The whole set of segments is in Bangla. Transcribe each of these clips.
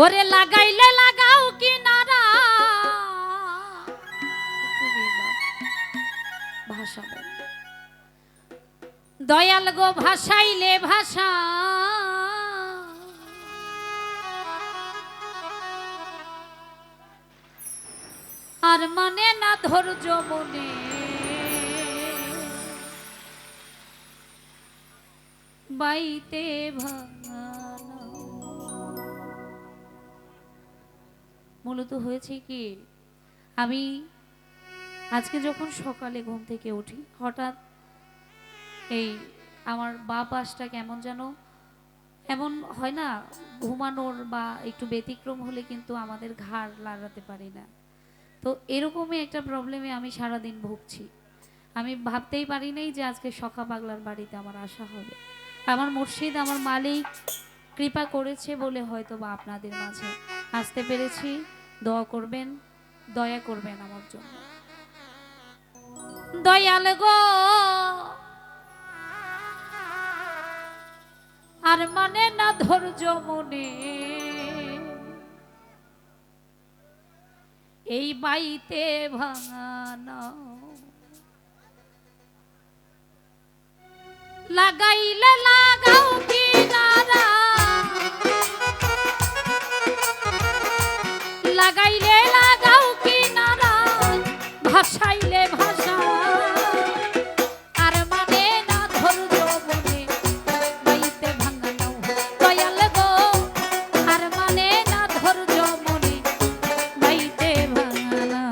ওরে লাগাইলে লাগাও কিনারা ভাষা দয়াল গো ভাষাইলে ভাষা আর মানে না ধৈর্য মনে বাইতে ভাঙানো। মূলত হয়েছে কি, আমি আজকে যখন সকালে ঘুম থেকে উঠি হঠাৎ এই আমার বাঁ পাশটা কেমন যেন এমন হয় না, ঘুমানোর বা একটু ব্যতিক্রম হলে কিন্তু আমাদের ঘাড় লাগাতে পারি না। তো এরকমই একটা প্রবলেমে আমি সারাদিন ভুগছি। আমি ভাবতেই পারি নাই যে আজকে সখা পাগলার বাড়িতে আমার আসা হবে। আমার মুর্শিদ আমার মালিক কৃপা করেছে বলে হয়তো বা আপনাদের মাঝে আসতে পেরেছি। দোয়া করবেন, দয়া করবেন আমার জন্য। দয়াল গো আর মানে না ধৈর্য মনে এই বাইতে ভাঙানো। লাগাইলে লাগাও কিনারা লাগাইলে লাগাও কিনারা ভাষাইলে ভাষা আর মানে না ধৈর্য মনে বাইতে ভাঙানো। দয়াল গো আর মানে না ধৈর্য মনে বাইতে ভাঙানো।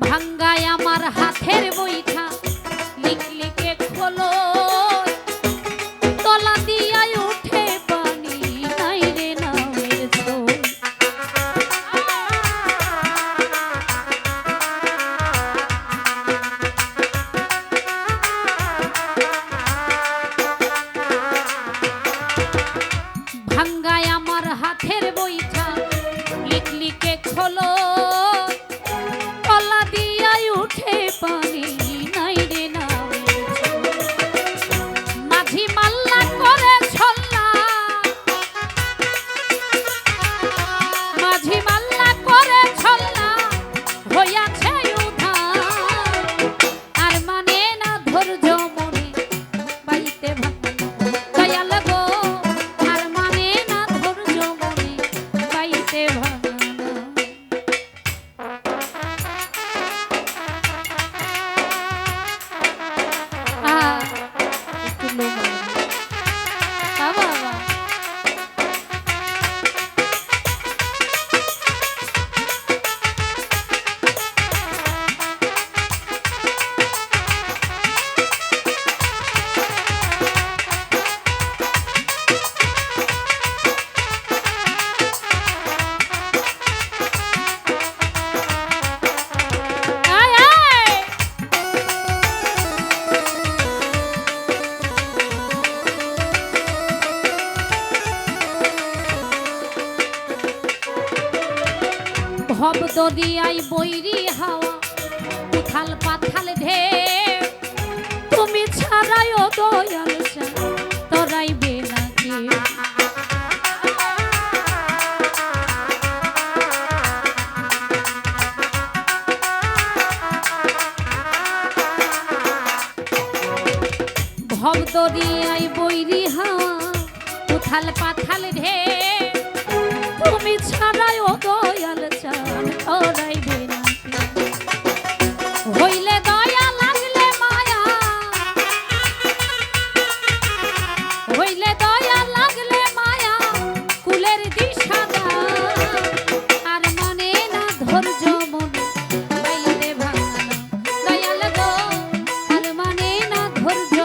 ভাঙ্গায় আমার হাতের বইটা লিখলিকে খোলো তলা দিয়াই উঠে পানি নাই রে নামের ঝোল। ভাঙ্গায় আমার হাতের বইটা লিখলিকে খোলো উঠে পানি নাই রে নামের ঝোল। মাঝি মাল্লা করে ছল্লা মাঝি মাল্লা করে ছল্লা হইয়াছে উধার আর মানে না ধৈর্য মনে বাইতে ভাঙানো। দয়াল গো আর মানে না ধৈর্য মনে বাইতে ভাঙানো। ভব দরিয়ায় বৈরি হাওয়া উথাল পাথাল ঢেউ তুমি ছাড়াই ও দয়াল তরাইবে না কেউ। ভব দরিয়ায় বৈরি হাওয়া উথাল পাথাল ঢেউ তুমি ছাড়াই ও দয়াল তরাইবে না হইলে দয়া লাগলে মায়া হইলে দয়া লাগলে মায়া কুলের দিশা আর মানে না ধৈর্য মনে বাইতে ভাঙানো। দয়াল গো আর মানে না ধৈর্য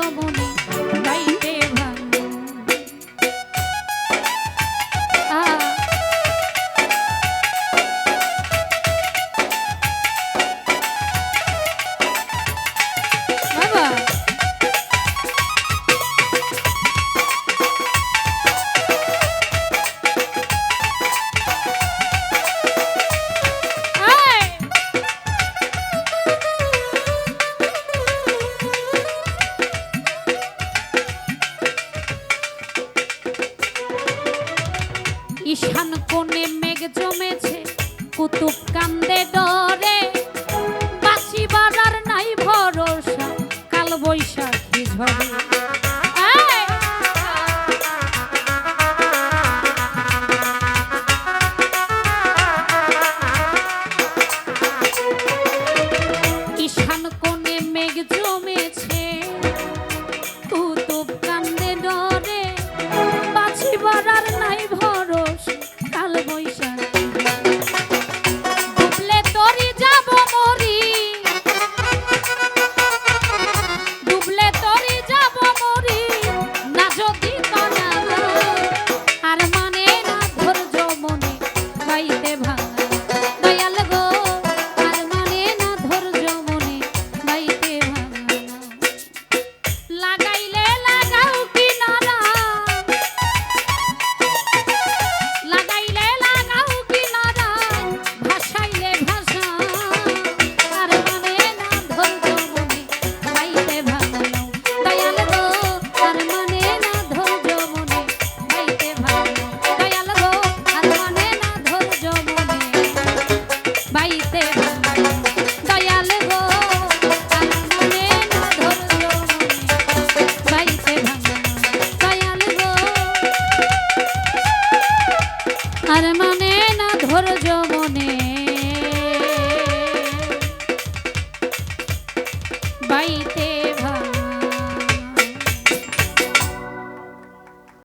কোণে মেঘ জমেছে কুতুব কান্দে ডরে বাঁচিবার আর নাই ভরসা কাল বৈশাখী ঝড়ে ঈশান কোণে মেঘ জমেছে কুতুব কান্দে ডরে বাঁচিবার আর নাই ভরসা কাল বৈশাখী ডুবলে তরি যাব মরি ডুবলে তরি যাব মরি না যদি কনা আর মানে না ধৈর্য মনে গাইতে ভাঙা দয়াল গো আর মানে না ধৈর্য মনে গাইতে ভাঙা লাগাইলে লাগাও কিনারা লাগাইলে লাগাও কিনারা ভাসাইলে ভাষা আর মানে না ধৈর্য মনে গাইতে ভাঙা দয়াল গো আর মানে না ধৈর্য মনে গাইতে ভাঙা দয়াল গো আর মানে না ধৈর্য মনে বাইতে ভাঙা দয়াল গো আর মানে না ধৈর্য মনে বাইতে ভাঙা দয়াল গো আর মানে না ধৈর্য মনে বাইতে